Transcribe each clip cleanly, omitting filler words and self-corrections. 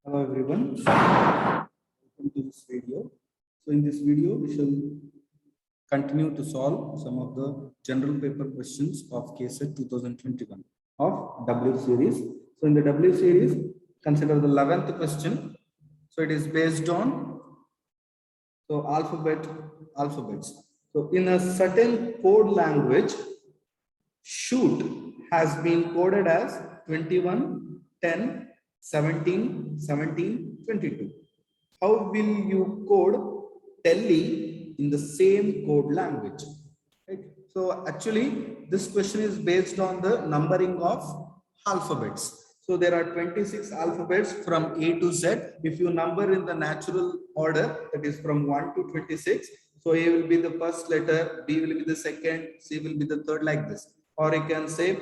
Hello everyone, welcome to this video. So in this video, we shall continue to solve some of the general paper questions of KSET 2021 of W series. So in the W series, consider the 11th question. So it is based on alphabets. So in a certain code language, shoot has been coded as 21, 10, 17, 17, 22. How will you code Telly in the same code language? Right? So actually, this question is based on the numbering of alphabets. So there are 26 alphabets from A to Z. If you number in the natural order, that is from 1 to 26. So A will be the first letter, B will be the second, C will be the third, like this. Or you can say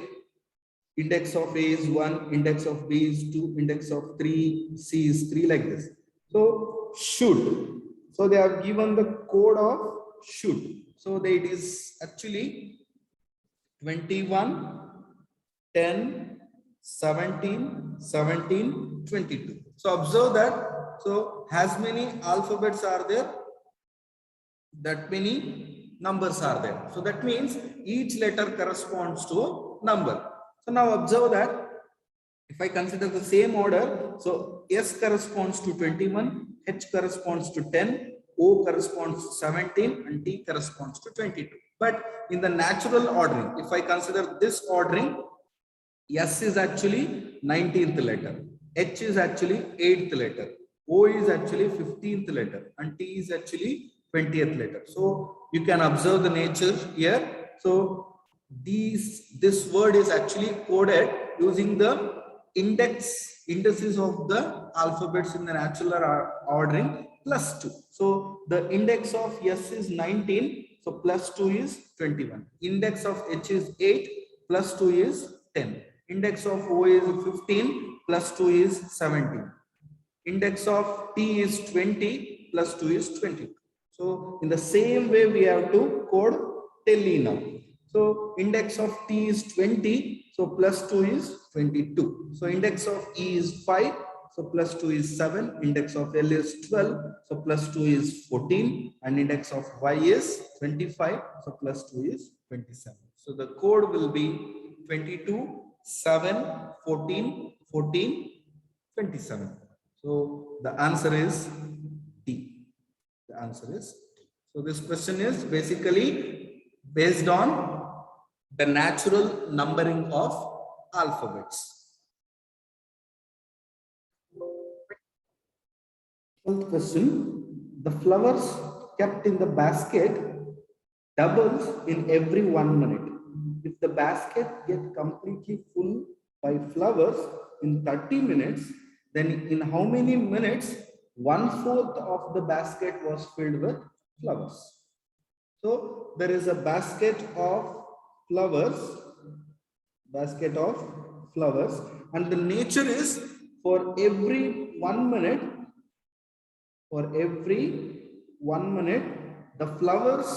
index of A is 1, index of B is 2, index of 3, C is 3, like this. So should. So they have given the code of should. So it is actually 21, 10, 17, 17, 22. So observe that. So as many alphabets are there, that many numbers are there. So that means each letter corresponds to a number. So now observe that if I consider the same order, so S corresponds to 21, H corresponds to 10, O corresponds to 17, and T corresponds to 22. But in the natural ordering, if I consider this ordering, S is actually 19th letter, H is actually 8th letter, O is actually 15th letter, and T is actually 20th letter. So you can observe the nature here. So this word is actually coded using the indices of the alphabets in the natural ordering plus 2. So the index of S is 19, so plus 2 is 21. Index of H is 8, plus 2 is 10. Index of O is 15, plus 2 is 17. Index of T is 20, plus 2 is 20. So in the same way, we have to code Telly now. So index of T is 20, so plus 2 is 22. So index of E is 5, so plus 2 is 7. Index of L is 12, so plus 2 is 14. And index of Y is 25, so plus 2 is 27. So the code will be 22, 7, 14, 14, 27. So the answer is D. The answer is D. So this question is basically based on the natural numbering of alphabets. 12th question. The flowers kept in the basket doubles in every 1 minute. If the basket gets completely full by flowers in 30 minutes, then in how many minutes 1/4 of the basket was filled with flowers? So there is a basket of flowers, and the nature is for every 1 minute, the flowers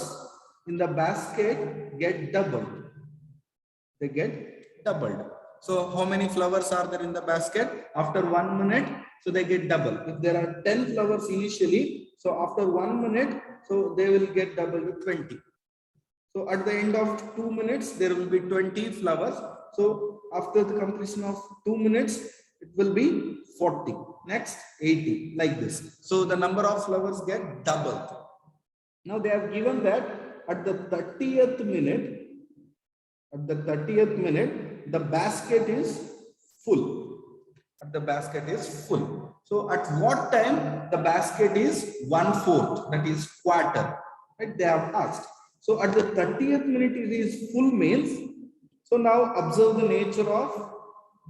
in the basket get doubled. They get doubled. So how many flowers are there in the basket? After 1 minute, so they get double. If there are 10 flowers initially, so after 1 minute, so they will get double with 20. So at the end of 2 minutes, there will be 20 flowers. So after the completion of 2 minutes, it will be 40. Next, 80, like this. So the number of flowers get doubled. Now they have given that at the 30th minute, the basket is full. So at what time the basket is 1/4, that is quarter, right? They have asked. So at the 30th minute it is full means. So now observe the nature of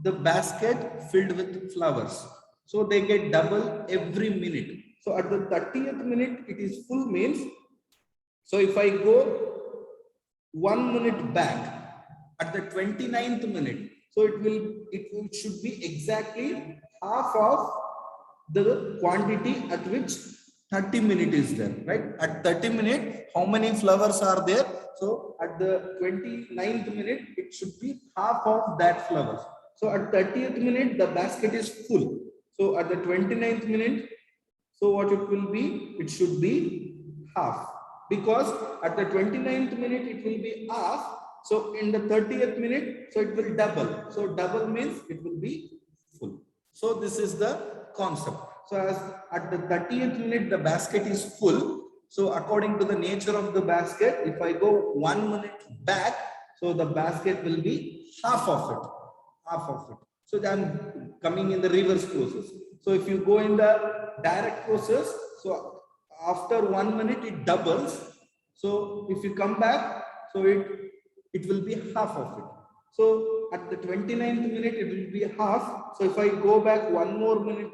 the basket filled with flowers. So they get double every minute. So at the 30th minute it is full means. So if I go 1 minute back at the 29th minute, so it should be exactly half of the quantity at which 30 minutes is there, right? At 30 minutes, how many flowers are there? So at the 29th minute, it should be half of that flowers. So at 30th minute, the basket is full. So at the 29th minute, so what it will be? It should be half. Because at the 29th minute, it will be half. So in the 30th minute, so it will double. So double means it will be full. So this is the concept. So as at the 30th minute, the basket is full. So according to the nature of the basket, if I go 1 minute back, so the basket will be half of it. Half of it. So I'm coming in the reverse process. So if you go in the direct process, so after 1 minute it doubles. So if you come back, so it will be half of it. So at the 29th minute it will be half. So if I go back 1 more minute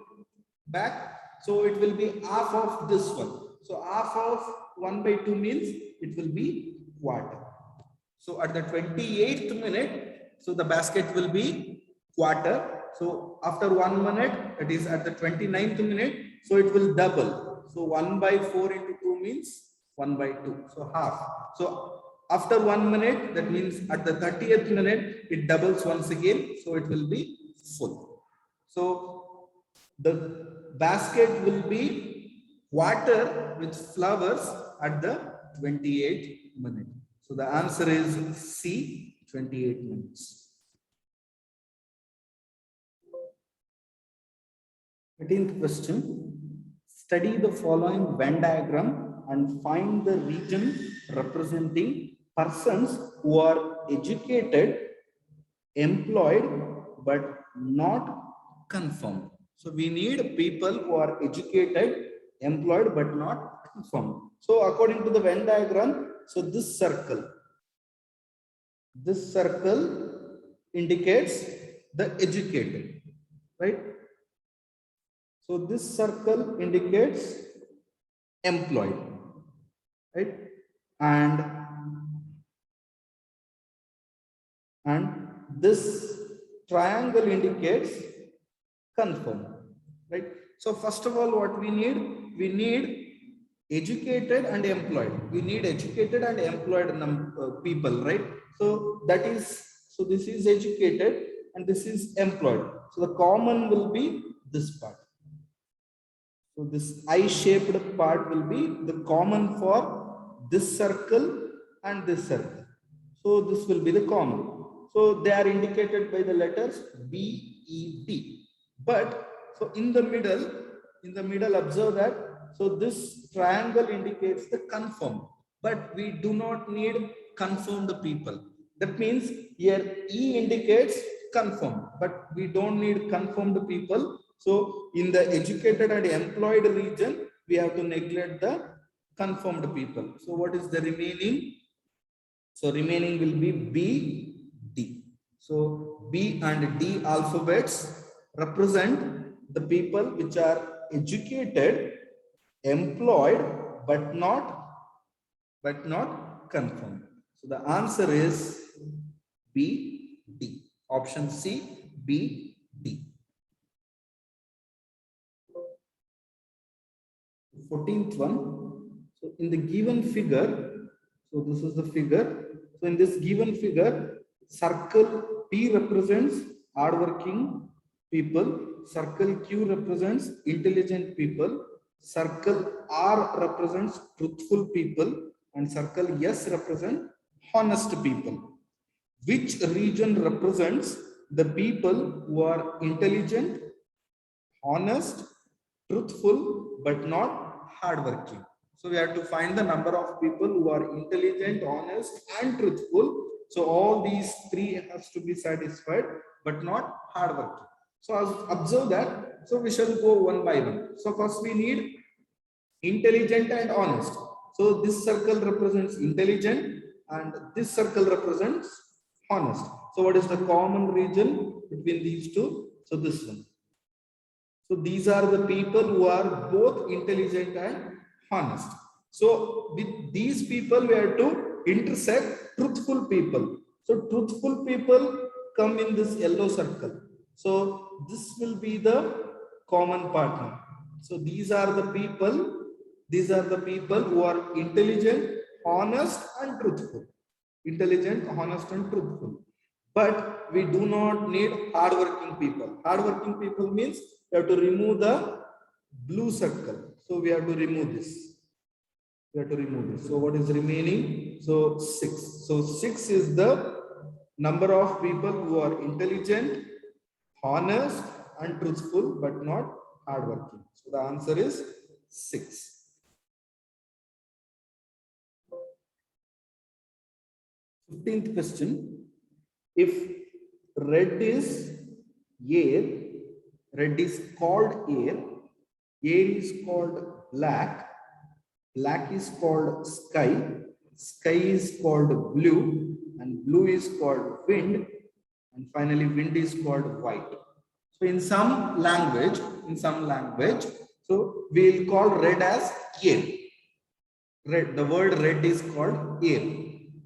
back, so it will be half of this one. So half of 1 by 2 means it will be quarter. So at the 28th minute, so the basket will be quarter. So after 1 minute, it is at the 29th minute, so it will double. So 1 by 4 into 2 means 1 by 2. So half. So after 1 minute, that means at the 30th minute, it doubles once again. So it will be full. So the basket will be water with flowers at the 28th minute. So the answer is C, 28 minutes. 13th question. Study the following Venn diagram and find the region representing persons who are educated, employed, but not confirmed. So we need people who are educated, employed, but not confirmed. So according to the Venn diagram, so this circle indicates the educated, right? So this circle indicates employed, right? And this triangle indicates confirmed, right? So first of all, what we need educated and employed. We need educated and employed people, right? So that is, so this is educated and this is employed. So the common will be this part. So this I-shaped part will be the common for this circle and this circle. So this will be the common. So they are indicated by the letters B, E, D. But so in the middle, observe that. So this triangle indicates the confirmed, but we do not need confirmed people. That means here E indicates confirmed, but we don't need confirmed people. So in the educated and employed region, we have to neglect the confirmed people. So what is the remaining? So remaining will be B, D. So B and D alphabets represent the people which are educated, employed, but not confirmed. So the answer is B, D. Option C, B, D. 14th one. So in the given figure, so this is the figure. So in this given figure, circle P represents hardworking people, circle Q represents intelligent people, circle R represents truthful people, and circle S represents honest people. Which region represents the people who are intelligent, honest, truthful, but not hardworking? So we have to find the number of people who are intelligent, honest, and truthful. So all these three has to be satisfied, but not hardworking. So observe that. So we shall go one by one. So first we need intelligent and honest. So this circle represents intelligent and this circle represents honest. So what is the common region between these two? So this one. So these are the people who are both intelligent and honest. So with these people, we have to intersect truthful people. So truthful people come in this yellow circle. So this will be the common partner. So these are the people who are intelligent, honest, and truthful. Intelligent, honest, and truthful. But we do not need hardworking people. Hardworking people means we have to remove the blue circle. So we have to remove this. We have to remove this. So what is remaining? So 6. So 6 is the number of people who are intelligent, honest, and truthful, but not hardworking. So the answer is 6. 15th question. If red is air, red is called air is called black, black is called sky, sky is called blue, and blue is called wind, and finally wind is called white. So in some language, so we'll call red as air. Red, the word red is called air.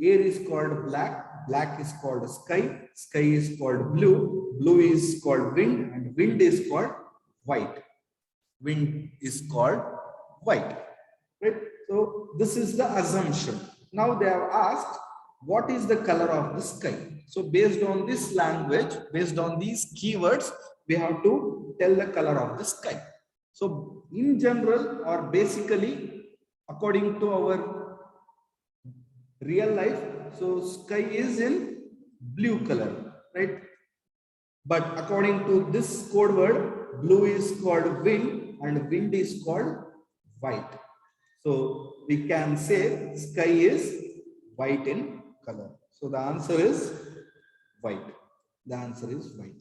Air is called black, black is called sky, sky is called blue, blue is called wind, and wind is called white. Wind is called white. Right? So this is the assumption. Now they have asked, what is the color of the sky? So based on this language, based on these keywords, we have to tell the color of the sky. So in general or basically, according to our real life, so sky is in blue color, right? But according to this code word, blue is called wind and wind is called white. So we can say sky is white in color. So the answer is white. The answer is white.